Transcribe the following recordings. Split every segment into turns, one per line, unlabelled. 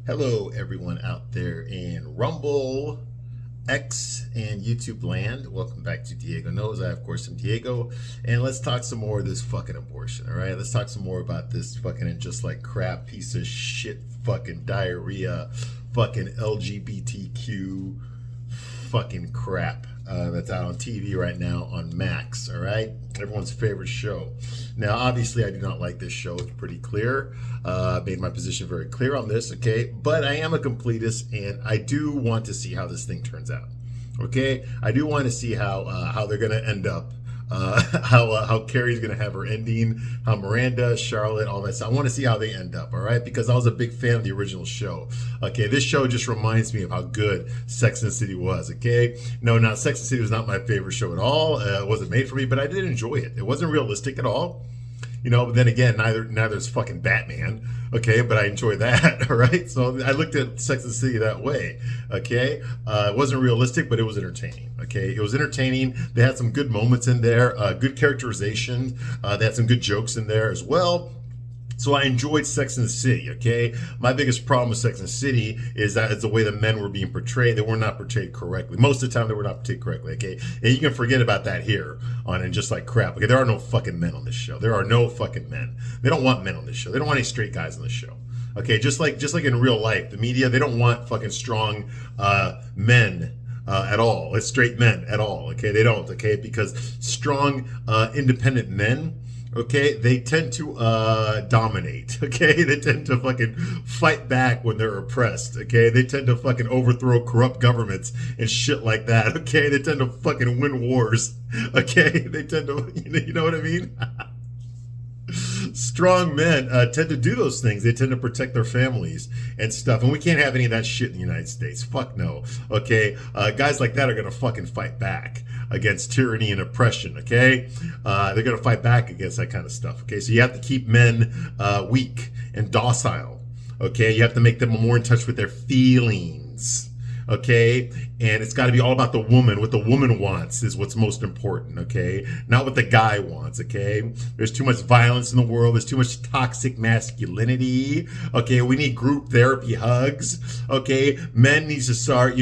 Hello, everyone out there in Rumble, X, and YouTube land. Welcome back to Diego Knows. I, of course, am Diego. And let's talk some more of this fucking abortion, all right? Let's talk some more about this fucking and just like crap piece of shit fucking diarrhea, fucking LGBTQ fucking crap that's out on TV right now on Max, all right? Everyone's favorite show. Now, obviously, I do not like this show. It's pretty clear. Made my position very clear on this, okay? But I am a completist, and I do want to see how this thing turns out, okay? I do want to see how they're going to end up. How Carrie's gonna have her ending, how Miranda, Charlotte, all that stuff. I want to see how they end up, all right? Because I was a big fan of the original show. Okay, this show just reminds me of how good Sex and the City was. Okay, no, Sex and the City was not my favorite show at all. It wasn't made for me, but I did enjoy it. It wasn't realistic at all. You know, but then again, neither is fucking Batman, okay? But I enjoy that, all right? So I looked at Sex and the City that way, okay? It wasn't realistic, but it was entertaining, okay? It was entertaining. They had some good moments in there, good characterization. They had some good jokes in there as well. So I enjoyed Sex and the City, okay? My biggest problem with Sex and the City is that it's the way the men were being portrayed. They were not portrayed correctly. Most of the time, they were not portrayed correctly, okay? And you can forget about that here on And Just Like Crap, okay? There are no fucking men on this show. There are no fucking men. They don't want men on this show. They don't want any straight guys on this show. Okay, just like in real life, the media, they don't want fucking strong men at all. It's straight men at all, okay? They don't, okay? Because strong, independent men, okay, they tend to dominate, okay? They tend to fucking fight back when they're oppressed, okay? They tend to fucking overthrow corrupt governments and shit like that, okay? They tend to fucking win wars, okay? They tend to, you know what I mean? Strong men tend to do those things. They tend to protect their families and stuff. And we can't have any of that shit in the United States. Fuck no. Okay? Guys like that are going to fucking fight back against tyranny and oppression. Okay? They're going to fight back against that kind of stuff. Okay? So you have to keep men weak and docile. Okay? You have to make them more in touch with their feelings. Okay, and it's got to be all about the woman. What the woman wants is what's most important. Okay, not what the guy wants. Okay, there's too much violence in the world. There's too much toxic masculinity. Okay, we need group therapy hugs. Okay, men need to start,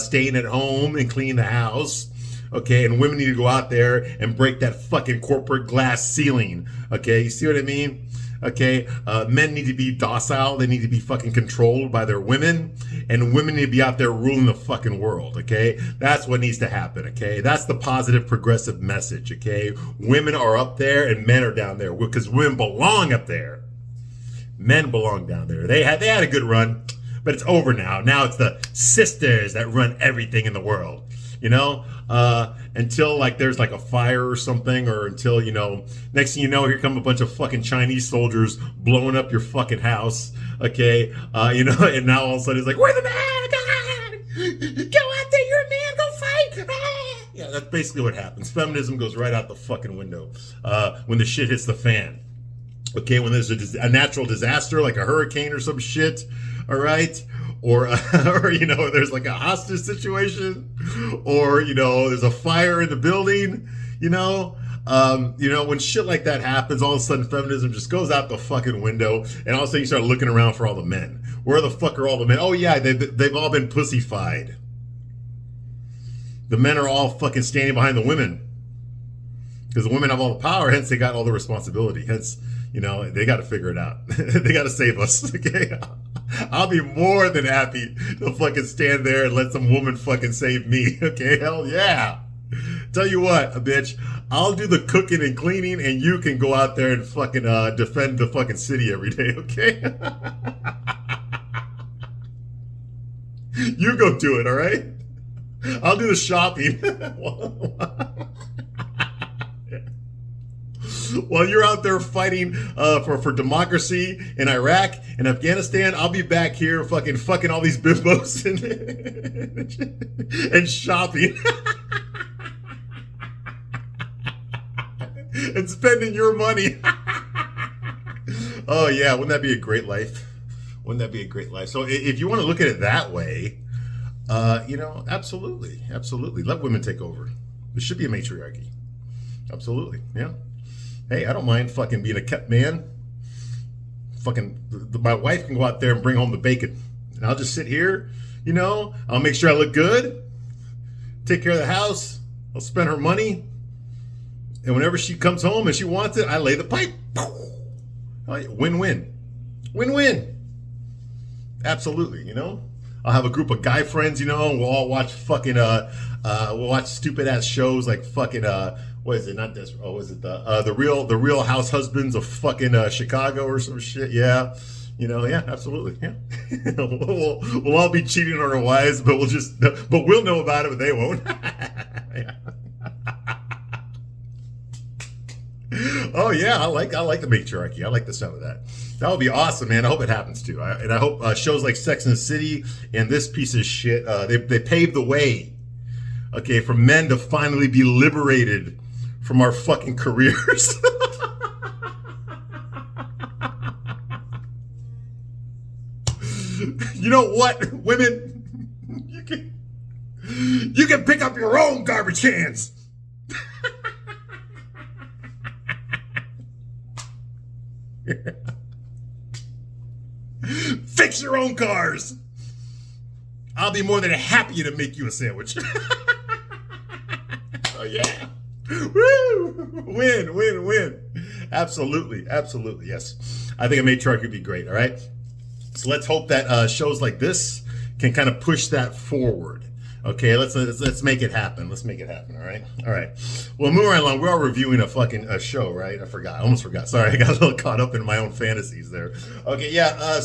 staying at home and clean the house. Okay, and women need to go out there and break that fucking corporate glass ceiling. Okay, you see what I mean? Okay, men need to be docile. They need to be fucking controlled by their women, and women need to be out there ruling the fucking world. Okay, that's what needs to happen. Okay, that's the positive progressive message. Okay, women are up there and men are down there because women belong up there. Men belong down there. They had a good run, but it's over now. Now it's the sisters that run everything in the world. Until like there's like a fire or something, or until, next thing you know, here come a bunch of fucking Chinese soldiers blowing up your fucking house. Okay. And now all of a sudden it's like, we're the man. Go out there. You're a man. Go fight. Yeah, that's basically what happens. Feminism goes right out the fucking window when the shit hits the fan. Okay. When there's a natural disaster like a hurricane or some shit. All right. Or there's like a hostage situation, or, there's a fire in the building, when shit like that happens, all of a sudden feminism just goes out the fucking window, and all of a sudden you start looking around for all the men. Where the fuck are all the men? Oh yeah, they've all been pussified. The men are all fucking standing behind the women. Because the women have all the power, hence they got all the responsibility. Hence, they got to figure it out. They got to save us, okay? I'll be more than happy to fucking stand there and let some woman fucking save me, okay? Hell yeah. Tell you what, bitch, I'll do the cooking and cleaning, and you can go out there and fucking defend the fucking city every day, okay? You go do it, all right? I'll do the shopping. While you're out there fighting for democracy in Iraq and Afghanistan, I'll be back here fucking all these bimbos and shopping and spending your money. Oh yeah, wouldn't that be a great life? Wouldn't that be a great life? So if you want to look at it that way, absolutely, let women take over. There should be a matriarchy. Absolutely, yeah. Hey, I don't mind fucking being a kept man. Fucking, my wife can go out there and bring home the bacon. and I'll just sit here, you know, I'll make sure I look good, take care of the house, I'll spend her money, and whenever she comes home and she wants it, I lay the pipe. Win-win. Win-win. Absolutely, you know? I'll have a group of guy friends, you know, and we'll all watch fucking, we'll watch stupid ass shows like fucking, what is it? Not this. Oh, is it the Real House Husbands of fucking Chicago or some shit? Yeah, you know, yeah, absolutely, yeah. we'll all be cheating on our wives, but we'll know about it, but they won't. Yeah. Oh yeah, I like the matriarchy. I like the sound of that. That would be awesome, man. I hope it happens too. And I hope shows like Sex and the City and this piece of shit, they pave the way, okay, for men to finally be liberated from our fucking careers. You know what, women? You can pick up your own garbage cans. Fix your own cars. I'll be more than happy to make you a sandwich. Oh yeah. Woo! Win. Absolutely. Yes. I think a matriarch would be great, all right? So let's hope that shows like this can kind of push that forward. Okay, let's make it happen. Let's make it happen, all right? Well, moving right along, we're all reviewing a show, right? I almost forgot. Sorry, I got a little caught up in my own fantasies there. Okay, yeah,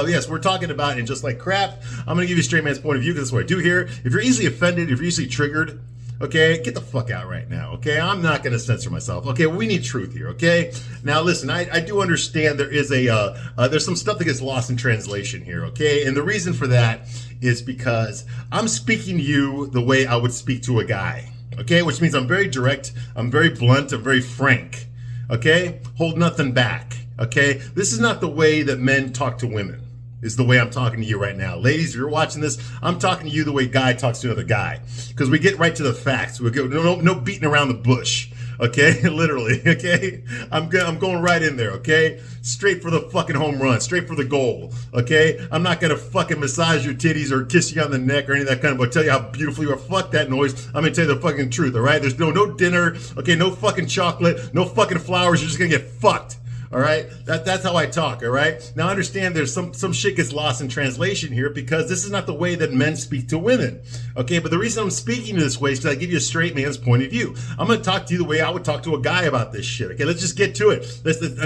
yes, we're talking about And Just Like Crap. I'm going to give you a straight man's point of view, because that's what I do here. If you're easily offended, if you're easily triggered, okay, get the fuck out right now, okay? I'm not going to censor myself. Okay, we need truth here, okay? Now, listen, I do understand there is there's some stuff that gets lost in translation here, okay? And the reason for that is because I'm speaking to you the way I would speak to a guy, okay? Which means I'm very direct, I'm very blunt, I'm very frank, okay? Hold nothing back, okay? This is not the way that men talk to women. Is the way I'm talking to you right now. Ladies, if you're watching this, I'm talking to you the way guy talks to another guy. Because we get right to the facts. We go no beating around the bush. Okay? Literally. Okay? I'm going right in there. Okay? Straight for the fucking home run. Straight for the goal. Okay? I'm not going to fucking massage your titties or kiss you on the neck or any of that kind of, but tell you how beautiful you are. Fuck that noise. I'm going to tell you the fucking truth. All right? There's no dinner. Okay? No fucking chocolate. No fucking flowers. You're just going to get fucked. All right, that's how I talk. All right. Now understand, there's some shit gets lost in translation here, because this is not the way that men speak to women. Okay, but the reason I'm speaking this way is because I give you a straight man's point of view. I'm gonna talk to you the way I would talk to a guy about this shit. Okay, let's just get to it.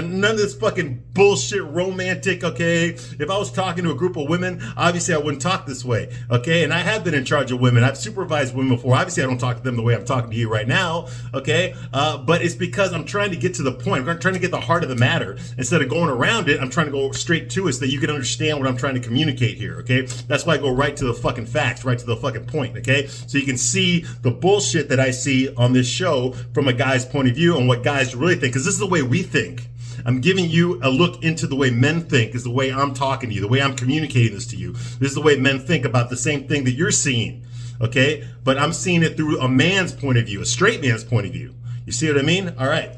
None of this fucking bullshit romantic. Okay, if I was talking to a group of women, obviously I wouldn't talk this way. Okay, and I have been in charge of women. I've supervised women before. Obviously I don't talk to them the way I'm talking to you right now. Okay, but it's because I'm trying to get to the point. I'm trying to get the heart of the matter. Instead of going around it, I'm trying to go straight to it so that you can understand what I'm trying to communicate here, okay? That's why I go right to the fucking facts, right to the fucking point, okay? So you can see the bullshit that I see on this show from a guy's point of view and what guys really think, because this is the way we think. I'm giving you a look into the way men think, is the way I'm talking to you, the way I'm communicating this to you. This is the way men think about the same thing that you're seeing, okay? But I'm seeing it through a man's point of view, a straight man's point of view. You see what I mean? All right.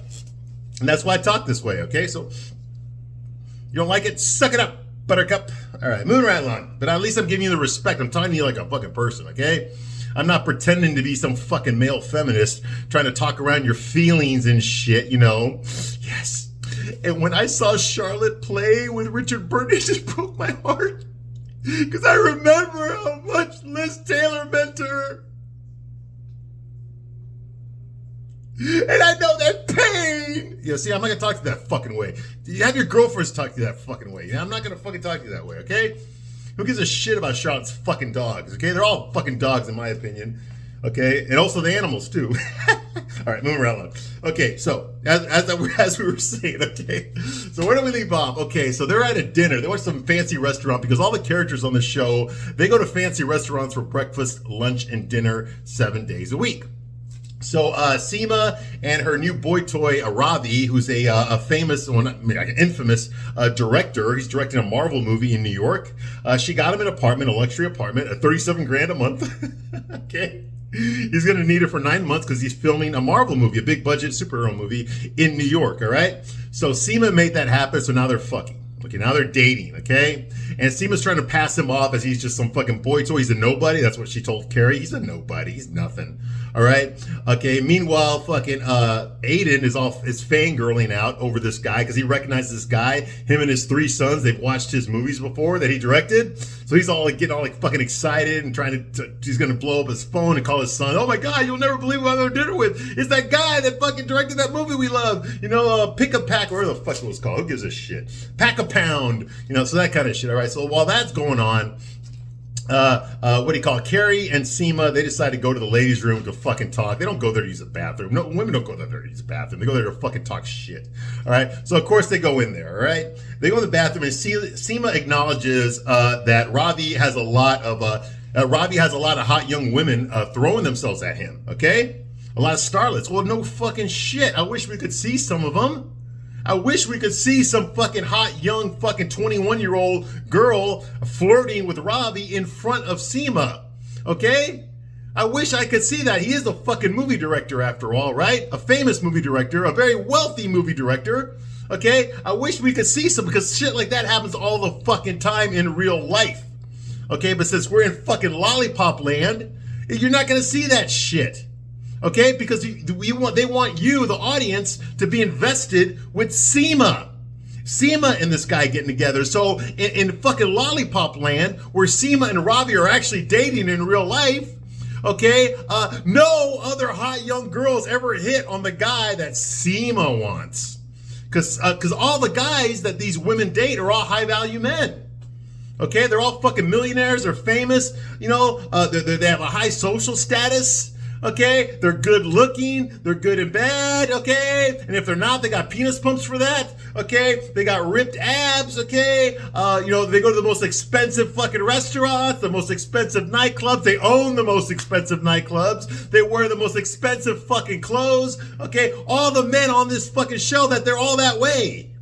And that's why I talk this way, okay? So, you don't like it? Suck it up, buttercup. All right, moving right along. But at least I'm giving you the respect. I'm talking to you like a fucking person, okay? I'm not pretending to be some fucking male feminist trying to talk around your feelings and shit, you know? Yes. And when I saw Charlotte play with Richard Burton, it just broke my heart. Because I remember how much Liz Taylor meant to her. And I know that pain. You know, see, I'm not going to talk to you that fucking way. You have your girlfriends talk to you that fucking way. I'm not going to fucking talk to you that way, okay? Who gives a shit about Charlotte's fucking dogs, okay? They're all fucking dogs, in my opinion, okay? And also the animals, too. All right, moving right along. Okay, so, as we were saying, okay? So where do we leave off? Okay, so they're at a dinner. They went to some fancy restaurant, because all the characters on the show, they go to fancy restaurants for breakfast, lunch, and dinner 7 days a week. So Seema and her new boy toy, Ravi, who's a famous, well, not, I mean, like an infamous director. He's directing a Marvel movie in New York. She got him an apartment, a luxury apartment, at $37,000 a month. Okay. He's going to need it for 9 months because he's filming a Marvel movie, a big budget superhero movie in New York. All right. So Seema made that happen. So now they're fucking. Okay, now they're dating, okay? And Seema's trying to pass him off as he's just some fucking boy toy. He's a nobody. That's what she told Carrie. He's a nobody. He's nothing. All right. Okay. Meanwhile, fucking Aiden is fangirling out over this guy because he recognizes this guy. Him and his 3 sons. They've watched his movies before that he directed. So he's all like getting all like fucking excited and trying to he's gonna blow up his phone and call his son. Oh my God, you'll never believe what I'm having dinner with. It's that guy that fucking directed that movie we love. You know, Pick a Pack, whatever the fuck it was called. Who gives a shit? Pack a Pound. You know, so that kind of shit. All right. So while that's going on, what do you call it? Carrie and Seema, they decide to go to the ladies' room to fucking talk. They don't go there to use the bathroom. No, women don't go there to use the bathroom. They go there to fucking talk shit. All right. So of course they go in there. All right. They go in the bathroom and Seema acknowledges that Ravi has a lot of hot young women throwing themselves at him. Okay. A lot of starlets. Well, no fucking shit. I wish we could see some of them. I wish we could see some fucking hot, young, fucking 21-year-old girl flirting with Ravi in front of Seema. Okay? I wish I could see that. He is a fucking movie director after all, right? A famous movie director, a very wealthy movie director. Okay? I wish we could see some because shit like that happens all the fucking time in real life. Okay? But since we're in fucking lollipop land, you're not going to see that shit. Okay, because they want you, the audience, to be invested with Seema and this guy getting together. So in fucking lollipop land, where Seema and Ravi are actually dating in real life, okay, no other hot young girls ever hit on the guy that Seema wants, because all the guys that these women date are all high value men. Okay, they're all fucking millionaires. They're famous. You know, they have a high social status. Okay, they're good looking, they're good and bad, okay? And if they're not, they got penis pumps for that, okay? They got ripped abs, okay? You know, they go to the most expensive fucking restaurants, the most expensive nightclubs, they own the most expensive nightclubs, they wear the most expensive fucking clothes, okay? All the men on this fucking show that they're all that way,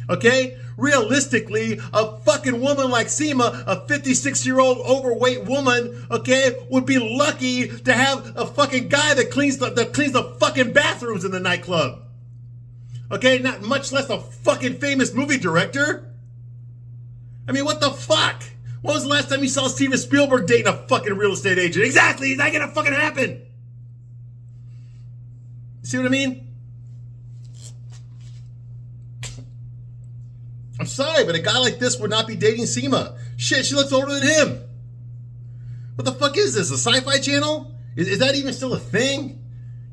okay? Realistically, a fucking woman like Seema, a 56-year-old overweight woman, okay, would be lucky to have a fucking guy that cleans the fucking bathrooms in the nightclub. Okay, not much less a fucking famous movie director. I mean, what the fuck? When was the last time you saw Steven Spielberg dating a fucking real estate agent? Exactly, is that gonna fucking happen? See what I mean? I'm sorry, but a guy like this would not be dating Seema. Shit, she looks older than him. What the fuck is this? A Sci-Fi Channel? Is that even still a thing?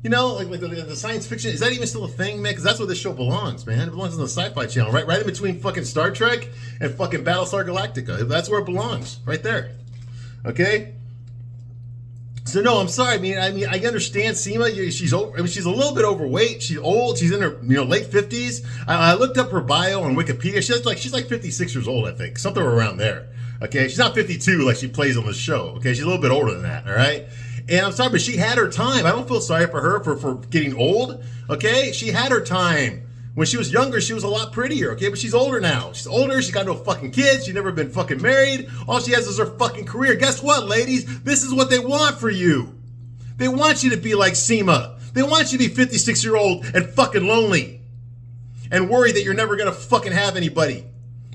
You know, like the science fiction, is that even still a thing, man? Because that's where this show belongs, man. It belongs on the Sci-Fi Channel, right in between fucking Star Trek and fucking Battlestar Galactica. That's where it belongs, right there. Okay? So no, I'm sorry. I mean, I understand Seema. She's a little bit overweight. She's old. She's in her late 50s. I looked up her bio on Wikipedia. She's like 56 years old, I think, something around there. Okay, she's not 52 like she plays on the show. Okay, she's a little bit older than that. All right, and I'm sorry, but she had her time. I don't feel sorry for her for getting old. Okay, she had her time. When she was younger, she was a lot prettier, okay? But she's older now. She's older. She's got no fucking kids. She's never been fucking married. All she has is her fucking career. Guess what, ladies? This is what they want for you. They want you to be like Seema. They want you to be 56-year-old and fucking lonely and worry that you're never going to fucking have anybody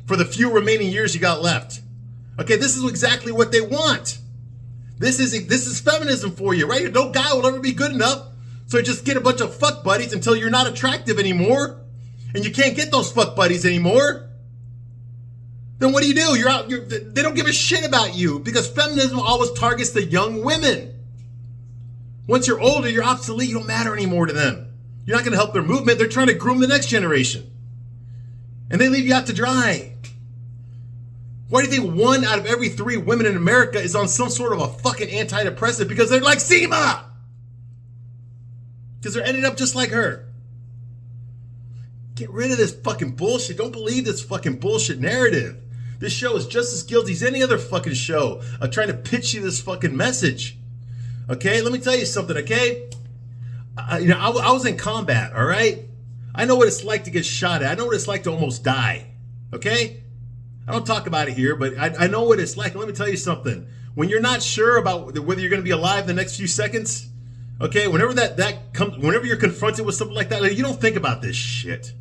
for the few remaining years you got left. Okay, this is exactly what they want. This is feminism for you, right? No guy will ever be good enough, so just get a bunch of fuck buddies until you're not attractive anymore. And you can't get those fuck buddies anymore. Then what do? You're out. They don't give a shit about you because feminism always targets the young women. Once you're older, you're obsolete. You don't matter anymore to them. You're not going to help their movement. They're trying to groom the next generation. And they leave you out to dry. Why do you think 1 out of every 3 women in America is on some sort of a fucking antidepressant? Because they're like Seema. Because they're ended up just like her. Get rid of this fucking bullshit. Don't believe this fucking bullshit narrative. This show is just as guilty as any other fucking show of trying to pitch you this fucking message. Okay, let me tell you something, okay? I was in combat, all right? I know what it's like to get shot at. I know what it's like to almost die, okay? I don't talk about it here, but I know what it's like. Let me tell you something. When you're not sure about whether you're going to be alive the next few seconds, okay, whenever that comes, whenever you're confronted with something like that, you don't think about this shit.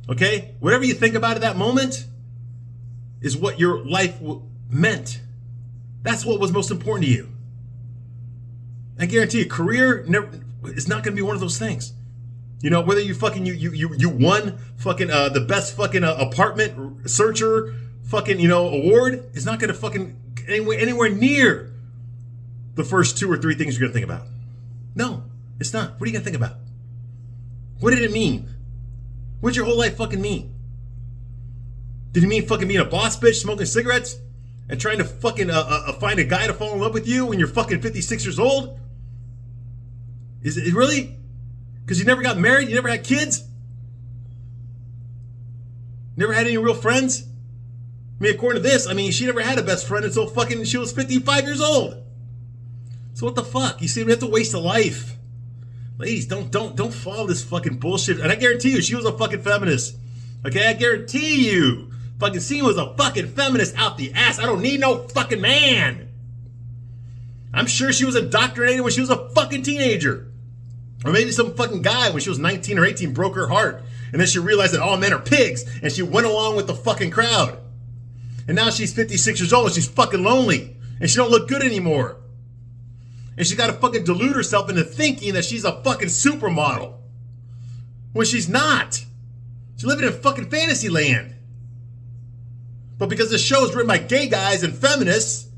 Okay? Whatever you think about at that moment, is what your life meant. That's what was most important to you. I guarantee you, career is not going to be one of those things. You know, whether you fucking you won fucking the best fucking apartment searcher fucking award is not going to fucking anywhere near the first 2 or 3 things you're going to think about. No, it's not. What are you going to think about? What did it mean? What did your whole life fucking mean? Did it mean fucking being a boss bitch, smoking cigarettes, and trying to fucking find a guy to fall in love with you when you're fucking 56 years old? Is it really? Because you never got married, you never had kids? Never had any real friends? I mean, according to this, she never had a best friend until fucking she was 55 years old. So what the fuck? You see, we have to waste a life. Ladies, don't follow this fucking bullshit. And I guarantee you, she was a fucking feminist. Okay, I guarantee you. Fucking C was a fucking feminist out the ass. I don't need no fucking man. I'm sure she was indoctrinated when she was a fucking teenager. Or maybe some fucking guy when she was 19 or 18 broke her heart. And then she realized that all men are pigs. And she went along with the fucking crowd. And now she's 56 years old and she's fucking lonely. And she don't look good anymore. And she's got to fucking delude herself into thinking that she's a fucking supermodel. When she's not. She's living in fucking fantasy land. But because the show is written by gay guys and feminists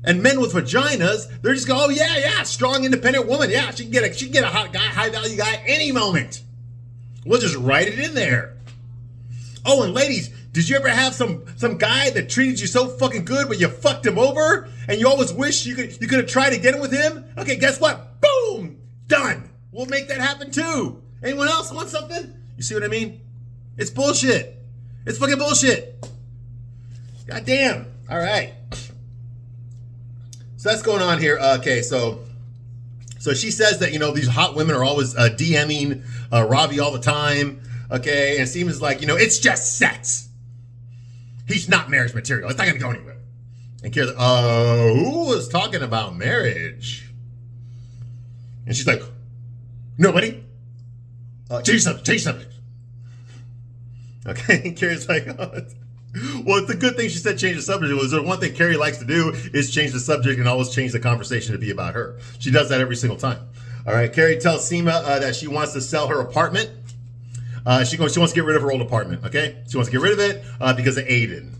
and men with vaginas, they're just going, oh yeah, strong, independent woman. Yeah, she can get a hot guy, high value guy any moment. We'll just write it in there. Oh, and ladies, did you ever have some guy that treated you so fucking good, but you fucked him over, and you always wish you could have tried again with him? Okay, guess what? Boom, done. We'll make that happen too. Anyone else want something? You see what I mean? It's bullshit. It's fucking bullshit. God damn. All right. So that's going on here. Okay, so she says that, these hot women are always DMing Ravi all the time. Okay, and it seems like, it's just sex. He's not marriage material. It's not going to go anywhere. And Kira's like, who was talking about marriage? And she's like, nobody. Change subject. Okay, and Kira's like, well, it's a good thing she said change the subject. Was there one thing Carrie likes to do is change the subject and always change the conversation to be about her. She does that every single time. All right, Carrie tells Seema that she wants to sell her apartment. She wants to get rid of her old apartment, okay? She wants to get rid of it because of Aiden.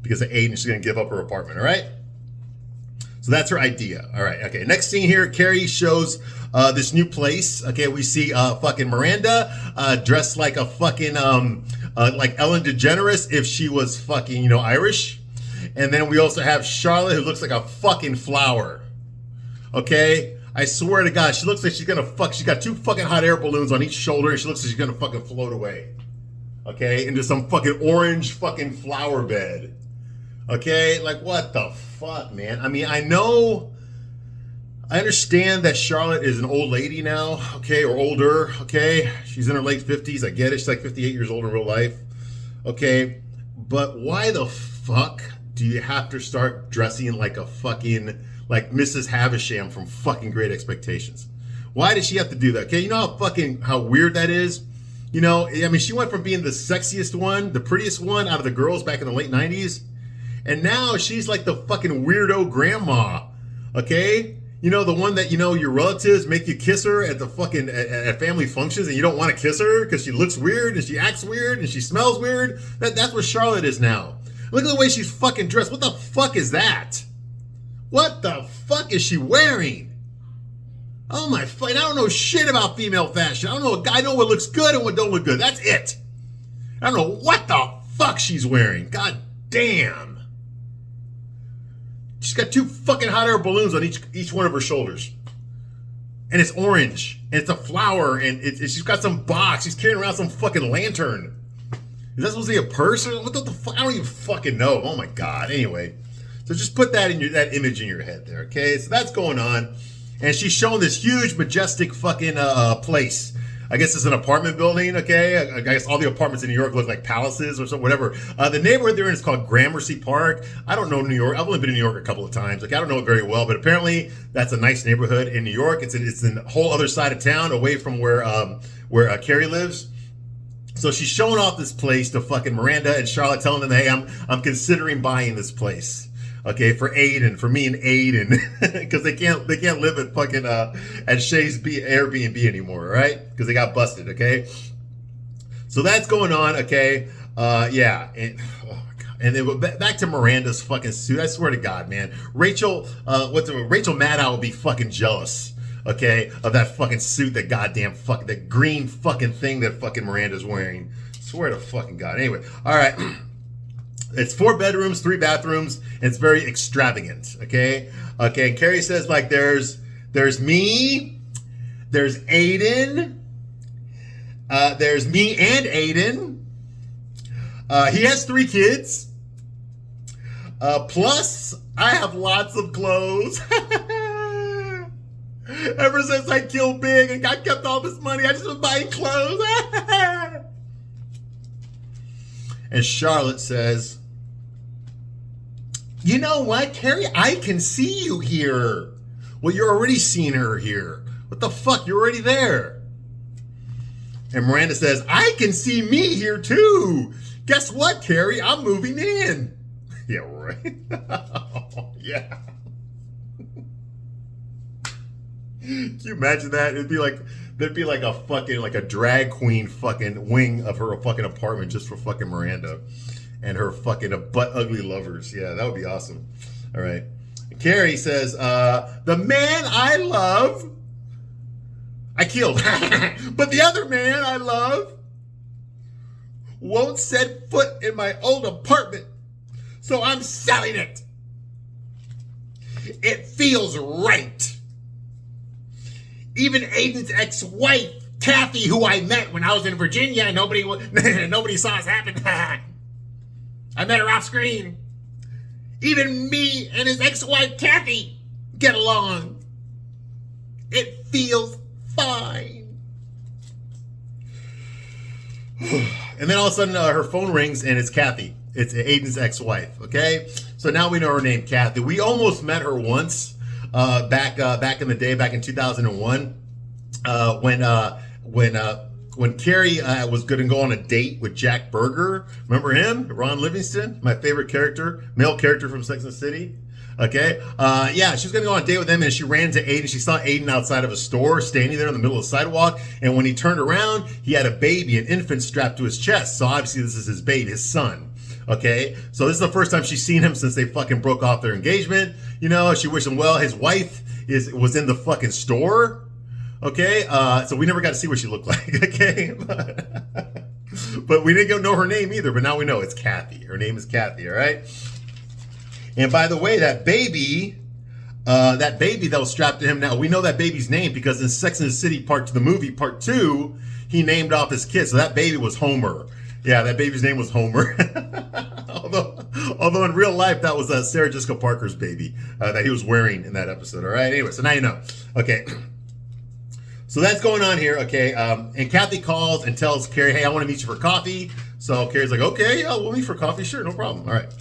Because of Aiden, she's going to give up her apartment, all right? So that's her idea. All right, okay. Next scene here, Carrie shows this new place. Okay, we see fucking Miranda dressed like a fucking, like Ellen DeGeneres if she was fucking, Irish. And then we also have Charlotte who looks like a fucking flower. Okay? I swear to God, she looks like she's gonna fuck. She's got 2 fucking hot air balloons on each shoulder and she looks like she's gonna fucking float away. Okay? Into some fucking orange fucking flower bed. Okay? Like, what the fuck, man? I understand that Charlotte is an old lady now, okay, or older, okay? She's in her late 50s, I get it. She's like 58 years old in real life, okay? But why the fuck do you have to start dressing like a fucking, like Mrs. Havisham from fucking Great Expectations? Why does she have to do that? Okay, you know how weird that is? She went from being the sexiest one, the prettiest one out of the girls back in the late 90s, and now she's like the fucking weirdo grandma, okay? The one that, your relatives make you kiss her at the fucking, at family functions and you don't want to kiss her because she looks weird and she acts weird and she smells weird. That's what Charlotte is now. Look at the way she's fucking dressed. What the fuck is that? What the fuck is she wearing? Oh my fuck, I don't know shit about female fashion. I know what looks good and what don't look good. That's it. I don't know what the fuck she's wearing. God damn. She's got 2 fucking hot air balloons on each one of her shoulders. And it's orange. And it's a flower. And she's got some box. She's carrying around some fucking lantern. Is that supposed to be a purse? Or what the fuck? I don't even fucking know. Oh my God. Anyway. So just put that that image in your head there. Okay. So that's going on. And she's showing this huge, majestic fucking place. I guess it's an apartment building, okay? I guess all the apartments in New York look like palaces or something, whatever. The neighborhood they're in is called Gramercy Park. I don't know New York. I've only been in New York a couple of times. Like, I don't know it very well, but apparently that's a nice neighborhood in New York. It's in a whole other side of town away from where Carrie lives. So she's showing off this place to fucking Miranda and Charlotte, telling them, hey, I'm considering buying this place. Okay, for me and Aiden, because they can't live at fucking at Shay's Airbnb anymore, right? Because they got busted. Okay, so that's going on. Okay, yeah, and oh my god, and then back to Miranda's fucking suit. I swear to God, man, Rachel Maddow will be fucking jealous. Okay, of that fucking suit, that goddamn that green fucking thing that fucking Miranda's wearing. Swear to fucking God. Anyway, all right. It's 4 bedrooms, 3 bathrooms, and it's very extravagant. Okay. And Carrie says, like, there's me, there's Aiden, there's me and Aiden. He has 3 kids. Plus, I have lots of clothes. Ever since I killed Big and I kept all this money, I just was buying clothes. And Charlotte says, you know what, Carrie? I can see you here. Well, you're already seeing her here. What the fuck? You're already there. And Miranda says, I can see me here too. Guess what, Carrie? I'm moving in. Yeah, right. Yeah. Can you imagine that? There'd be like a fucking, like a drag queen fucking wing of her fucking apartment just for fucking Miranda and her fucking butt ugly lovers. Yeah, that would be awesome. All right. Carrie says, the man I love, I killed. But the other man I love won't set foot in my old apartment. So I'm selling it. It feels right. Even Aiden's ex-wife, Kathy, who I met when I was in Virginia, and nobody saw us happen. I met her off screen. Even me and his ex-wife, Kathy, get along. It feels fine. And then all of a sudden, her phone rings, and it's Kathy. It's Aiden's ex-wife. Okay, so now we know her name, Kathy. We almost met her once. Back in the day, back in 2001, when Carrie was going to go on a date with Jack Berger. Remember him? Ron Livingston, my favorite character, male character from Sex and the City. Okay, yeah, she was going to go on a date with him, and she ran to Aiden. She saw Aiden outside of a store, standing there in the middle of the sidewalk. And when he turned around, he had a baby, an infant strapped to his chest. So obviously, this is his baby, his son. Okay, so this is the first time she's seen him since they fucking broke off their engagement. You know, she wished him well. His wife was in the fucking store. Okay, so we never got to see what she looked like. Okay, but we didn't know her name either. But now we know it's Kathy. Her name is Kathy. All right. And by the way, that baby that was strapped to him. Now we know that baby's name because in Sex and the City the movie part 2, he named off his kid. So that baby was Homer. Yeah, that baby's name was Homer. Although in real life, that was Sarah Jessica Parker's baby that he was wearing in that episode. All right. Anyway, so now you know. Okay. So that's going on here. Okay. And Kathy calls and tells Carrie, hey, I want to meet you for coffee. So Carrie's like, okay, yeah, we'll meet for coffee. Sure, no problem. All right.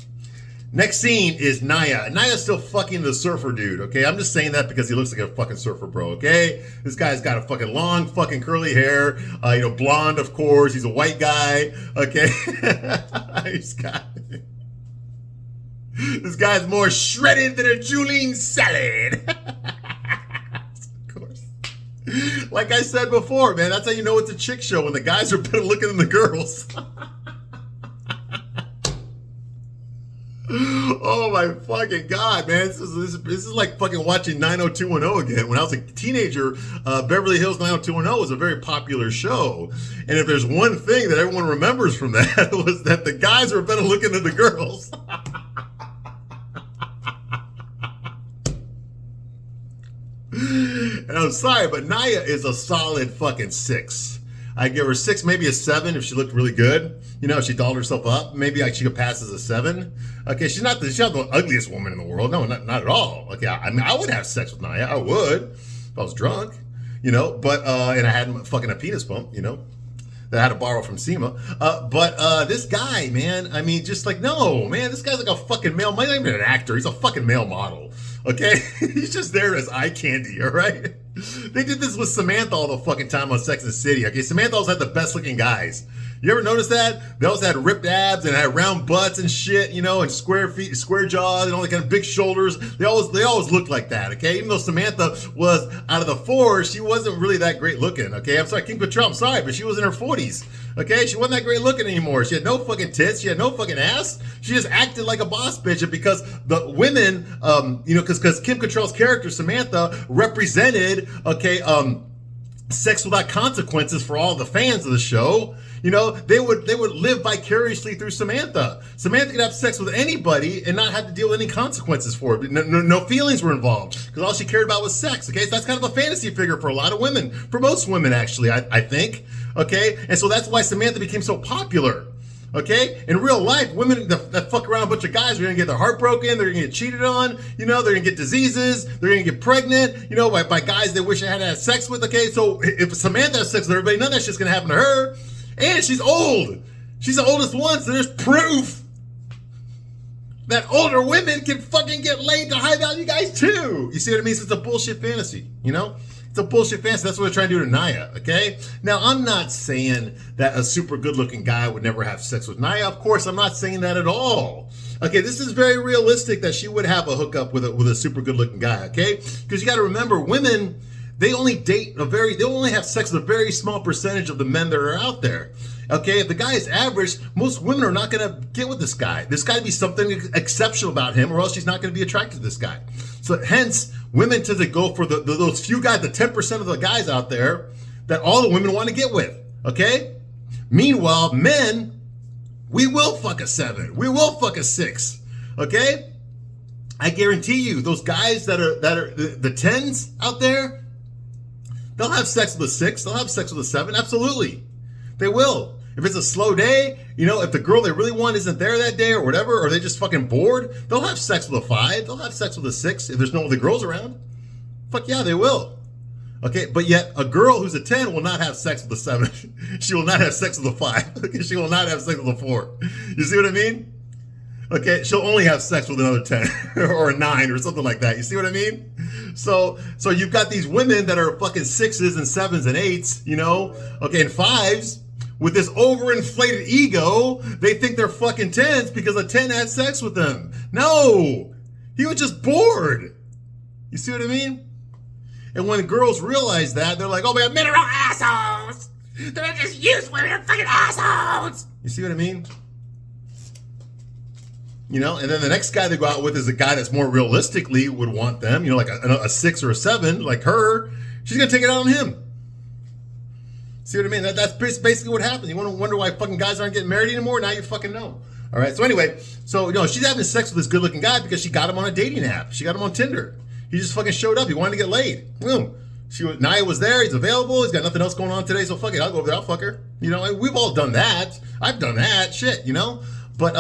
Next scene is Naya. Naya's still fucking the surfer dude, okay? I'm just saying that because he looks like a fucking surfer bro, okay? This guy's got a fucking long fucking curly hair, blonde, of course. He's a white guy, okay? This guy's more shredded than a Julienne salad. Of course. Like I said before, man, that's how you know it's a chick show, when the guys are better looking than the girls. Oh my fucking God, man. This is like fucking watching 90210 again. When I was a teenager, Beverly Hills 90210 was a very popular show. And if there's one thing that everyone remembers from that, was that the guys were better looking than the girls. And I'm sorry, but Naya is a solid fucking 6. I'd give her 6, maybe a 7 if she looked really good. You know, if she dolled herself up, maybe she could pass as a 7. Okay, she's not the ugliest woman in the world. No, not at all. Okay, I mean, I would have sex with Naya. I would if I was drunk, but and I had fucking a penis pump, that I had to borrow from SEMA. But this guy, man, I mean, just like, no, man, this guy's like a fucking male, not even an actor. He's a fucking male model. Okay, he's just there as eye candy. All right. They did this with Samantha all the fucking time on Sex and the City. Okay, Samantha always had the best looking guys. You ever notice that? They also had ripped abs and had round butts and shit, you know, and square feet, square jaws, and all the kind of big shoulders. They always looked like that, okay? Even though Samantha was, out of the four, she wasn't really that great looking, okay? I'm sorry, Kim Cattrall, I'm sorry, but she was in her 40s, okay? She wasn't that great looking anymore. She had no fucking tits. She had no fucking ass. She just acted like a boss bitch. And because the women, you know, because Kim Cattrall's character, Samantha, represented, okay, sex without consequences for all the fans of the show. You know, they would live vicariously through Samantha. Samantha could have sex with anybody and not have to deal with any consequences for it. No feelings were involved because all she cared about was sex. Okay, so that's kind of a fantasy figure for a lot of women, for most women actually, I think. Okay, and so that's why Samantha became so popular. Okay, in real life, women that fuck around a bunch of guys are gonna get their heart broken. They're gonna get cheated on. You know, they're gonna get diseases. They're gonna get pregnant. You know, by guys they wish they had to have sex with. Okay, so if Samantha has sex with everybody, none of that shit's gonna happen to her. And she's old. She's the oldest one, so there's proof that older women can fucking get laid to high value guys too. You see what I mean? So it's a bullshit fantasy, you know? It's a bullshit fantasy. That's what they're trying to do to Naya, okay? Now, I'm not saying that a super good looking guy would never have sex with Naya. Of course, I'm not saying that at all. Okay, this is very realistic that she would have a hookup with a super good looking guy, okay? Because you got to remember, women, they only they only have sex with a very small percentage of the men that are out there. Okay, if the guy is average, most women are not going to get with this guy. There's got to be something exceptional about him, or else she's not going to be attracted to this guy. So hence, women tend to go for those few guys, the 10% of the guys out there that all the women want to get with. Okay? Meanwhile, men, we will fuck a 7. We will fuck a 6. Okay? I guarantee you, those guys that are the 10s out there, they'll have sex with a 6. They'll have sex with a 7. Absolutely. They will. If it's a slow day, you know, if the girl they really want isn't there that day or whatever, or they just fucking bored, they'll have sex with a 5. They'll have sex with a 6 if there's no other girls around. Fuck yeah, they will. Okay, but yet a girl who's a 10 will not have sex with a 7. She will not have sex with a 5. She will not have sex with a 4. You see what I mean? Okay, she'll only have sex with another 10 or a 9 or something like that. You see what I mean? So you've got these women that are fucking 6s and 7s and 8s, you know, okay, and 5s with this overinflated ego. They think they're fucking 10s because a 10 had sex with them. No, he was just bored. You see what I mean? And when girls realize that, they're like, oh man, men are all assholes. They're just used women are fucking assholes. You see what I mean? You know, and then the next guy they go out with is a guy that's more realistically would want them, you know, like a 6 or a 7, like her. She's going to take it out on him. See what I mean? That's basically what happens. You want to wonder why fucking guys aren't getting married anymore? Now you fucking know. All right. So anyway, you know, she's having sex with this good looking guy because she got him on a dating app. She got him on Tinder. He just fucking showed up. He wanted to get laid. Boom. Naya was there. He's available. He's got nothing else going on today. So fuck it. I'll go over there. I'll fuck her. You know, we've all done that. I've done that shit, you know, but,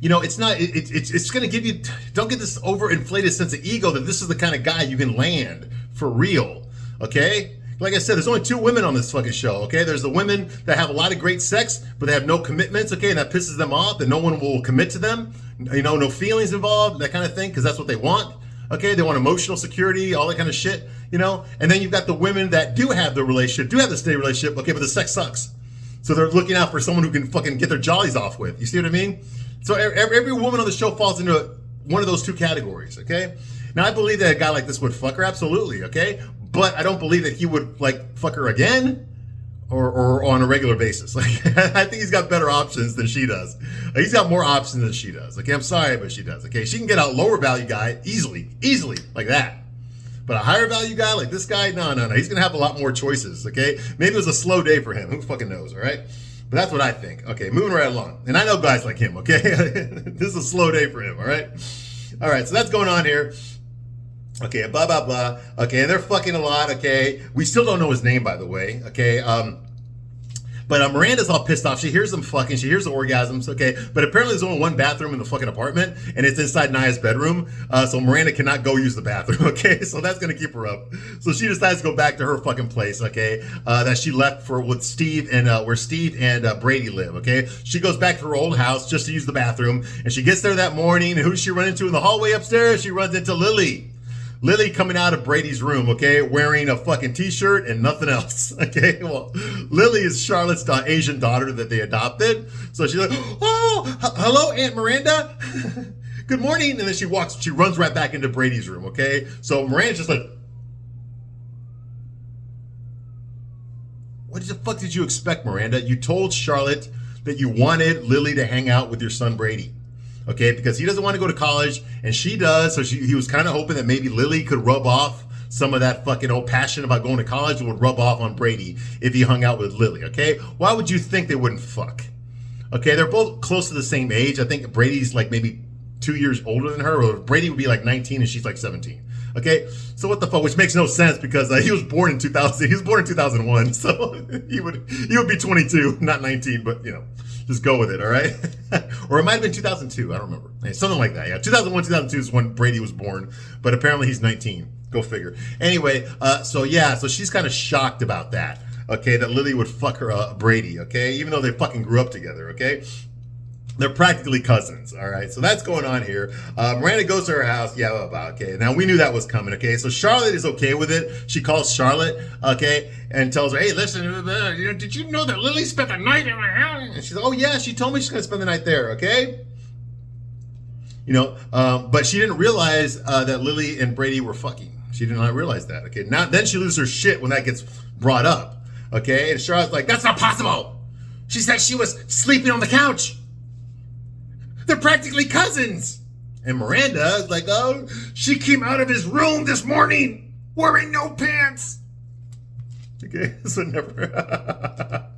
you know, it's not, it's going to give you, don't get this overinflated sense of ego that this is the kind of guy you can land for real. Okay. Like I said, there's only 2 women on this fucking show, okay? There's the women that have a lot of great sex, but they have no commitments, okay? And that pisses them off, that no one will commit to them. You know, no feelings involved, that kind of thing, because that's what they want, okay? They want emotional security, all that kind of shit, you know? And then you've got the women that do have the relationship, do have the steady relationship, okay, but the sex sucks. So they're looking out for someone who can fucking get their jollies off with. You see what I mean? So every woman on the show falls into one of those 2 categories, okay? Now, I believe that a guy like this would fuck her, absolutely, okay? But I don't believe that he would, like, fuck her again or on a regular basis. Like, I think he's got better options than she does. He's got more options than she does. Okay, I'm sorry, but she does. Okay, she can get a lower value guy easily, like that. But a higher value guy like this guy, no. He's going to have a lot more choices, okay? Maybe it was a slow day for him. Who fucking knows, all right? But that's what I think. Okay, moving right along. And I know guys like him, okay? This is a slow day for him, all right? All right, so that's going on here. Okay, blah, blah, blah. Okay, and they're fucking a lot, okay? We still don't know his name, by the way, okay? But Miranda's all pissed off. She hears them fucking. She hears the orgasms, okay? But apparently there's only one bathroom in the fucking apartment, and it's inside Naya's bedroom. So Miranda cannot go use the bathroom, okay? So that's going to keep her up. So she decides to go back to her fucking place, okay? That she left with Steve and where Steve and Brady live, okay? She goes back to her old house just to use the bathroom, and she gets there that morning, and who does she run into in the hallway upstairs? She runs into Lily. Lily coming out of Brady's room, okay, wearing a fucking t-shirt and nothing else, okay? Well, Lily is Charlotte's Asian daughter that they adopted. So she's like, oh, hello, Aunt Miranda. Good morning. And then she runs right back into Brady's room, okay? So Miranda's just like, what the fuck did you expect, Miranda? You told Charlotte that you wanted Lily to hang out with your son Brady. Okay, because he doesn't want to go to college, and she does, so he was kind of hoping that maybe Lily could rub off some of that fucking old passion about going to college would rub off on Brady if he hung out with Lily, okay? Why would you think they wouldn't fuck? Okay, they're both close to the same age. I think Brady's like maybe 2 years older than her, or Brady would be like 19 and she's like 17. Okay, so what the fuck? Which makes no sense because he was born in 2000. He was born in 2001, so he would be 22, not 19. But you know, just go with it, all right? Or it might have been 2002. I don't remember. Something like that. Yeah, 2001, 2002 is when Brady was born, but apparently he's 19. Go figure. Anyway, so she's kind of shocked about that. Okay, that Lily would fuck her Brady. Okay, even though they fucking grew up together. Okay. They're practically cousins, all right? So that's going on here. Miranda goes to her house. Yeah, okay. Now, we knew that was coming, okay? So Charlotte is okay with it. She calls Charlotte, okay, and tells her, hey, listen, did you know that Lily spent the night in my house? And she's like, oh, yeah, she told me she's going to spend the night there, okay? You know, but she didn't realize that Lily and Brady were fucking. She did not realize that, okay? Now, then she loses her shit when that gets brought up, okay? And Charlotte's like, that's not possible. She said she was sleeping on the couch. They're practically cousins. And Miranda is like, oh, she came out of his room this morning wearing no pants. Okay, this would never.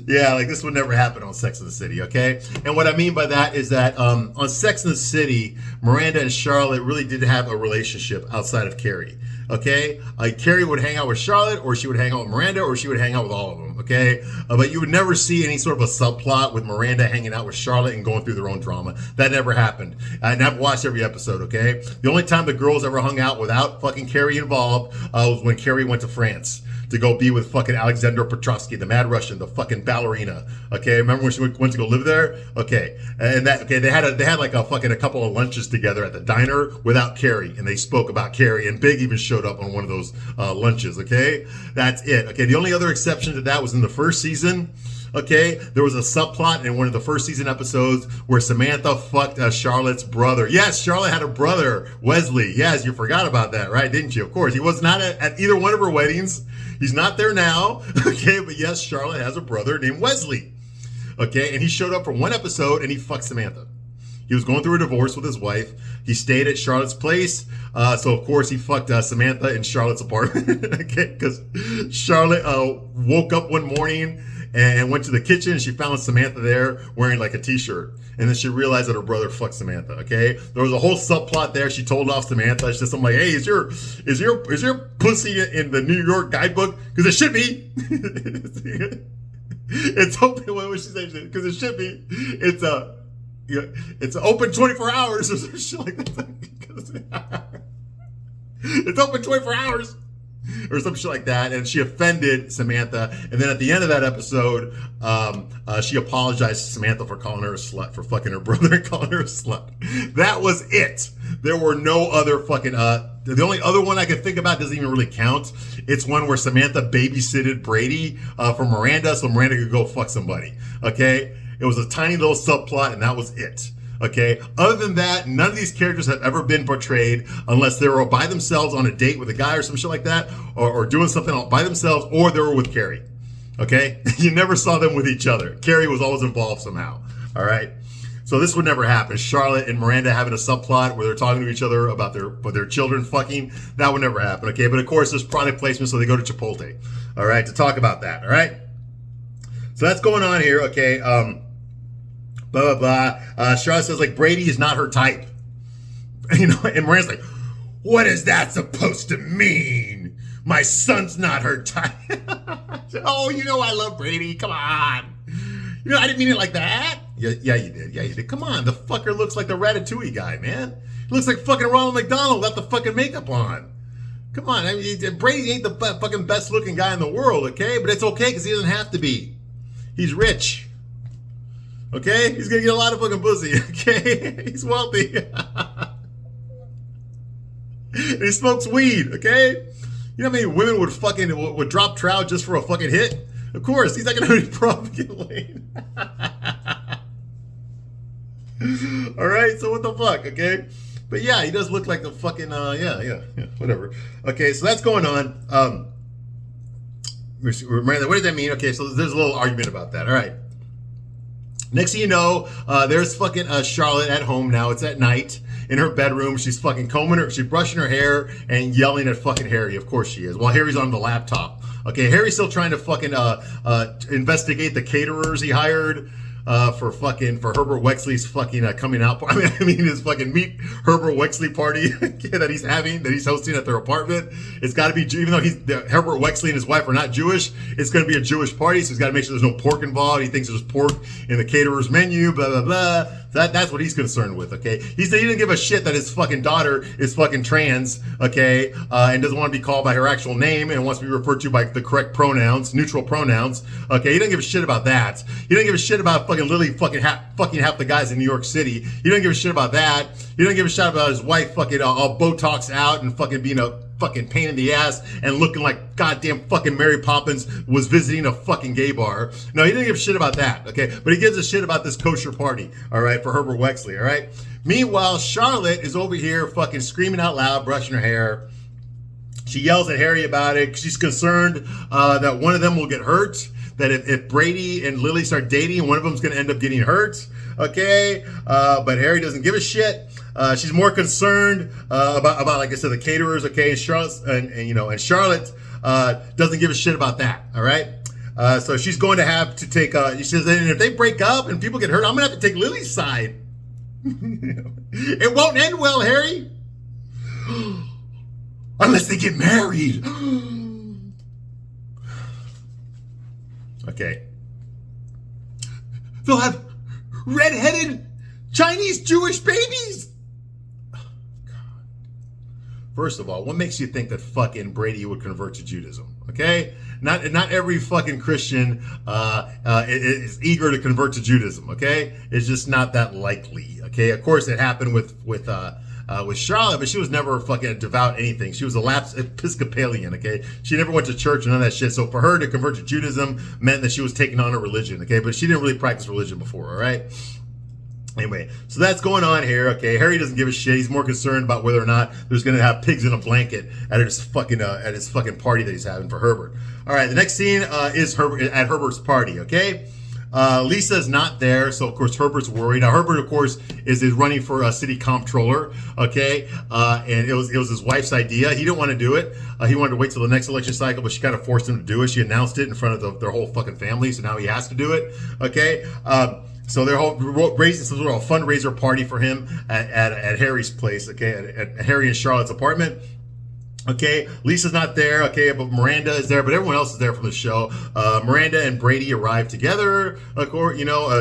Yeah, like this would never happen on Sex and the City, okay? And what I mean by that is that on Sex and the City, Miranda and Charlotte really did have a relationship outside of Carrie, okay? Carrie would hang out with Charlotte, or she would hang out with Miranda, or she would hang out with all of them, okay? But you would never see any sort of a subplot with Miranda hanging out with Charlotte and going through their own drama. That never happened. And I've watched every episode, okay? The only time the girls ever hung out without fucking Carrie involved was when Carrie went to France to go be with fucking Alexander Petrovsky, the Mad Russian, the fucking ballerina. Okay, remember when she went to go live there? Okay, and they had like a couple of lunches together at the diner without Carrie, and they spoke about Carrie, and Big even showed up on one of those lunches. Okay, that's it. Okay, the only other exception to that was in the first season. Okay, there was a subplot in one of the first season episodes where Samantha fucked Charlotte's brother. Yes, Charlotte had a brother, Wesley. Yes, you forgot about that, right? Didn't you? Of course, he was not at either one of her weddings. He's not there now. Okay, but yes, Charlotte has a brother named Wesley. Okay, and he showed up for one episode and he fucked Samantha. He was going through a divorce with his wife. He stayed at Charlotte's place. So, of course, he fucked Samantha in Charlotte's apartment. Okay, because Charlotte woke up one morning and went to the kitchen and she found Samantha there wearing like a t-shirt. And then she realized that her brother fucked Samantha, okay? There was a whole subplot there. She told off Samantha. She said something like, hey, is your pussy in the New York guidebook? Because it should be. It's open, what was she saying? Because it should be. It's open 24 hours or some shit like that. It's open 24 hours. Or some shit like that, and she offended Samantha. And then at the end of that episode, she apologized to Samantha for calling her a slut, for fucking her brother and calling her a slut. That was it. There were no other fucking. The only other one I could think about doesn't even really count. It's one where Samantha babysitted Brady for Miranda, so Miranda could go fuck somebody. Okay, it was a tiny little subplot, and that was it. Okay. Other than that, none of these characters have ever been portrayed unless they were by themselves on a date with a guy or some shit like that, or doing something by themselves, or they were with Carrie. Okay. You never saw them with each other. Carrie was always involved somehow. All right. So this would never happen. Charlotte and Miranda having a subplot where they're talking to each other about their children fucking, that would never happen. Okay. But of course, there's product placement, so they go to Chipotle. All right. To talk about that. All right. So that's going on here. Okay. Blah, blah, blah. Charlotte says, like, Brady is not her type. You know, and Miranda's like, what is that supposed to mean? My son's not her type. Oh, you know I love Brady. Come on. You know, I didn't mean it like that. Yeah, you did. Yeah, you did. Come on. The fucker looks like the Ratatouille guy, man. He looks like fucking Ronald McDonald without the fucking makeup on. Come on. I mean, Brady ain't the fucking best looking guy in the world, okay? But it's okay because he doesn't have to be. He's rich. Okay? He's going to get a lot of fucking pussy, okay? He's wealthy. and he smokes weed, okay? You know how many women would drop trout just for a fucking hit? Of course, he's not gonna have any problem getting laid. All right, so what the fuck, okay? But yeah, he does look like the fucking yeah, whatever. Okay, so that's going on. Miranda, what does that mean? Okay, so there's a little argument about that. All right. Next thing you know, there's fucking Charlotte at home now. It's at night in her bedroom. She's fucking she's brushing her hair and yelling at fucking Harry. Of course she is. While Harry's on the laptop. Okay, Harry's still trying to fucking investigate the caterers he hired for Herbert Wexley's fucking coming out. I mean his fucking meet Herbert Wexley party that he's hosting at their apartment. It's got to be, even though Herbert Wexley and his wife are not Jewish, it's going to be a Jewish party, so he's got to make sure there's no pork involved. He thinks there's pork in the caterer's menu. Blah blah blah. That's what he's concerned with. Okay, he said he didn't give a shit that his fucking daughter is fucking trans. Okay, and doesn't want to be called by her actual name and wants to be referred to by the correct pronouns, neutral pronouns. Okay, he doesn't give a shit about that. He doesn't give a shit about fucking Lily fucking half the guys in New York City. He doesn't give a shit about that. He doesn't give a shit about his wife fucking all Botox out and fucking being a fucking pain in the ass and looking like goddamn fucking Mary Poppins was visiting a fucking gay bar. No, he didn't give a shit about that, okay? But he gives a shit about this kosher party, all right, for Herbert Wexley, all right? Meanwhile, Charlotte is over here fucking screaming out loud, brushing her hair. She yells at Harry about it. She's concerned that one of them will get hurt, that if Brady and Lily start dating, one of them's going to end up getting hurt, okay? But Harry doesn't give a shit. She's more concerned about, like I said, the caterers, okay? And Charlotte doesn't give a shit about that, all right? So she's going to have to take, she says, and if they break up and people get hurt, I'm going to have to take Lily's side. It won't end well, Harry. Unless they get married. Okay. They'll have red-headed Chinese Jewish babies. First of all, what makes you think that fucking Brady would convert to Judaism? Okay, not every fucking Christian is eager to convert to Judaism. Okay, it's just not that likely. Okay, of course it happened with Charlotte, but she was never fucking devout anything. She was a lapsed Episcopalian. Okay, she never went to church and none of that shit. So for her to convert to Judaism meant that she was taking on a religion. Okay, but she didn't really practice religion before. All right. Anyway, so that's going on here. Okay, Harry doesn't give a shit. He's more concerned about whether or not there's going to have pigs in a blanket at his fucking party that he's having for Herbert. All right, the next scene is at Herbert's party. Okay, Lisa's not there, so of course Herbert's worried. Now Herbert, of course, is running for city comptroller. Okay, and it was his wife's idea. He didn't want to do it. He wanted to wait till the next election cycle, but she kind of forced him to do it. She announced it in front of their whole fucking family, so now he has to do it. Okay. So they're raising some sort of a fundraiser party for him at Harry's place, okay, at Harry and Charlotte's apartment. Okay, Lisa's not there, okay, but Miranda is there, but everyone else is there from the show. Miranda and Brady arrive together, of course,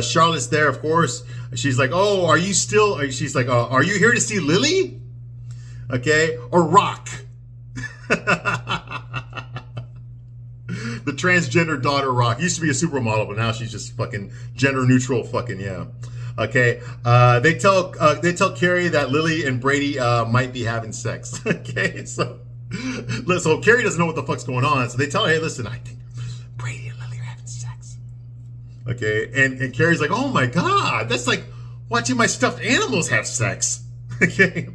Charlotte's there, of course. She's like, oh, are you here to see Lily? Okay, or Rock? The transgender daughter Rock used to be a supermodel, but now she's just fucking gender neutral. Fucking yeah. Okay. They tell Carrie that Lily and Brady might be having sex. Okay. So Carrie doesn't know what the fuck's going on. So they tell her, hey, listen, I think Brady and Lily are having sex. Okay. And Carrie's like, oh my god, that's like watching my stuffed animals have sex. Okay.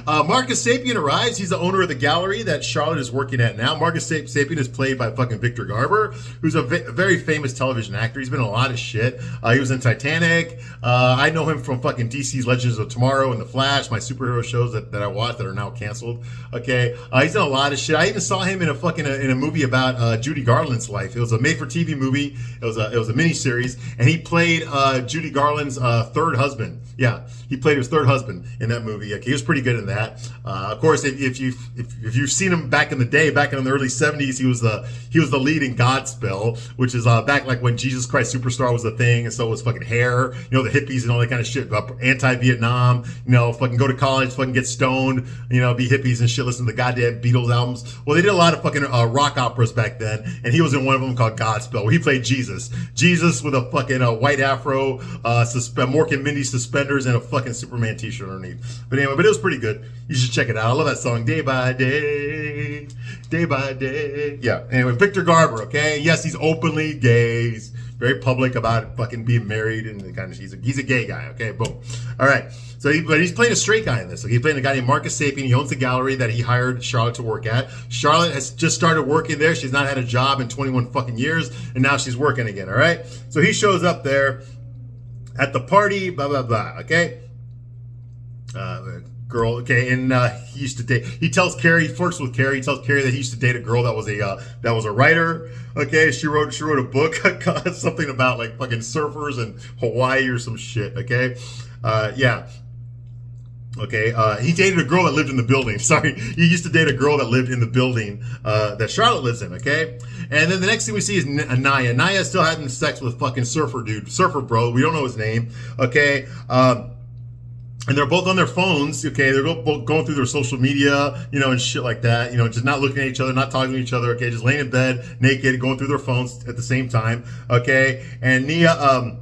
Marcus Sapien arrives. He's the owner of the gallery that Charlotte is working at now. Marcus Sapien is played by fucking Victor Garber, who's a very famous television actor. He's been in a lot of shit. He was in Titanic. I know him from fucking DC's Legends of Tomorrow and The Flash, my superhero shows that I watch that are now canceled. Okay, he's done a lot of shit. I even saw him in a movie about Judy Garland's life. It was a made-for-TV movie. It was a miniseries, and he played Judy Garland's third husband. Yeah, he played his third husband in that movie. Okay, he was pretty good in that. Of course, if you've seen him back in the day, back in the early 70s, he was the lead in Godspell, which is back like when Jesus Christ Superstar was a thing, and so was fucking Hair, the hippies and all that kind of shit, anti-Vietnam, fucking go to college, fucking get stoned, be hippies and shit, listen to the goddamn Beatles albums. Well, they did a lot of fucking rock operas back then, and he was in one of them called Godspell, where he played Jesus with a fucking white afro, Mork and Mindy suspenders, suspenders and a fucking Superman t-shirt underneath. But anyway, but it was pretty good. You should check it out. I love that song, Day by Day, Day by Day. Yeah, anyway, Victor Garber, okay? Yes, he's openly gay. He's very public about fucking being married and the kind of, he's a gay guy, okay? Boom. All right. So, but he's playing a straight guy in this. So he's playing a guy named Marcus Sapien. He owns the gallery that he hired Charlotte to work at. Charlotte has just started working there. She's not had a job in 21 fucking years, and now she's working again, all right? So he shows up there at the party, blah, blah, blah, okay? Girl, okay, and he used to date. He tells Carrie, he flirts with Carrie. He tells Carrie that he used to date a girl that was a writer. Okay, she wrote a book, something about like fucking surfers in Hawaii or some shit. Okay, yeah. Okay, he dated a girl that lived in the building. Sorry, he used to date a girl that lived in the building that Charlotte lives in. Okay, and then the next thing we see is Naya. Naya still having sex with fucking surfer bro. We don't know his name. Okay. And they're both on their phones, okay? They're both going through their social media, you know, and shit like that. You know, just not looking at each other, not talking to each other, okay? Just laying in bed, naked, going through their phones at the same time, okay? And Nia,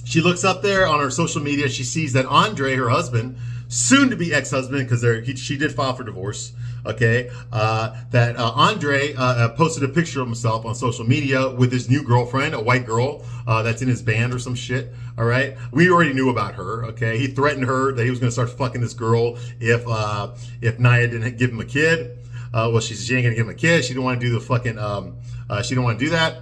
she looks up there on her social media. She sees that Andre, her husband, soon-to-be ex-husband, because she did file for divorce, okay? That Andre posted a picture of himself on social media with his new girlfriend, a white girl that's in his band or some shit, all right? We already knew about her, okay? He threatened her that he was going to start fucking this girl if Naya didn't give him a kid. Well, she ain't going to give him a kid. She didn't want to do the fucking, she didn't want to do that.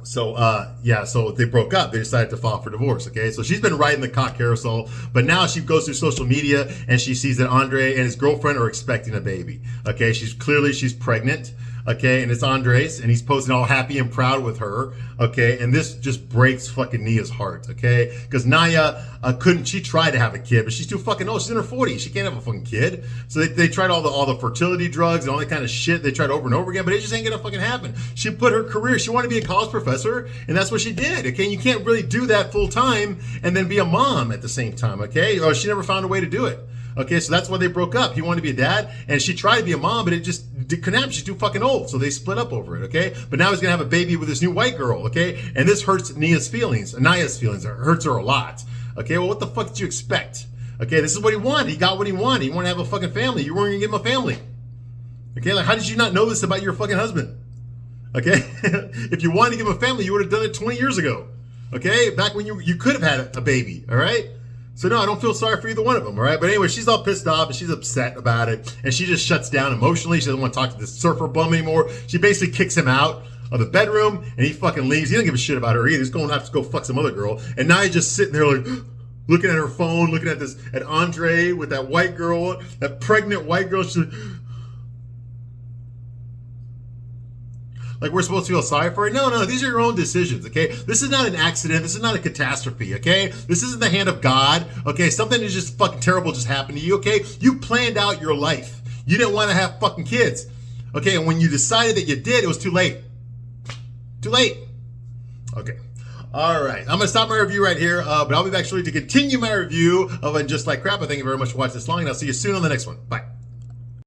So, yeah, so they broke up. They decided to file for divorce, okay? So she's been riding the cock carousel, but now she goes through social media and she sees that Andre and his girlfriend are expecting a baby, okay? She's pregnant, okay? And it's Andres, and he's posting all happy and proud with her, okay? And this just breaks fucking Nia's heart, okay? Because Naya she tried to have a kid, but she's too fucking old. She's in her 40s. She can't have a fucking kid. So they tried all the fertility drugs and all that kind of shit. They tried over and over again, but it just ain't gonna fucking happen. She put her career, she wanted to be a college professor, and that's what she did, okay? You can't really do that full time and then be a mom at the same time, okay? Or she never found a way to do it. Okay, so that's why they broke up. He wanted to be a dad, and she tried to be a mom, but it just couldn't happen. She's too fucking old, so they split up over it, okay? But now he's gonna have a baby with this new white girl, okay? And this hurts Naya's feelings. It hurts her a lot. Okay, well, what the fuck did you expect? Okay, this is what he wanted. He got what he wanted. He wanted to have a fucking family. You weren't gonna give him a family. Okay, like, how did you not know this about your fucking husband? Okay, if you wanted to give him a family, you would have done it 20 years ago. Okay, back when you could have had a baby, all right? So no, I don't feel sorry for either one of them, all right? But anyway, she's all pissed off and she's upset about it, and she just shuts down emotionally. She doesn't want to talk to this surfer bum anymore. She basically kicks him out of the bedroom, and he fucking leaves. He doesn't give a shit about her either. He's going to have to go fuck some other girl. And now he's just sitting there like looking at her phone, looking at Andre with that white girl, that pregnant white girl. She's like, we're supposed to feel sorry for her? No, these are your own decisions, okay? This is not an accident. This is not a catastrophe, okay? This isn't the hand of God, okay? Something is just fucking terrible just happened to you, okay? You planned out your life. You didn't want to have fucking kids, okay? And when you decided that you did, it was too late. Too late. Okay. All right. I'm going to stop my review right here, but I'll be back shortly to continue my review of And Just Like Crap. I thank you very much for watching this long, and I'll see you soon on the next one. Bye.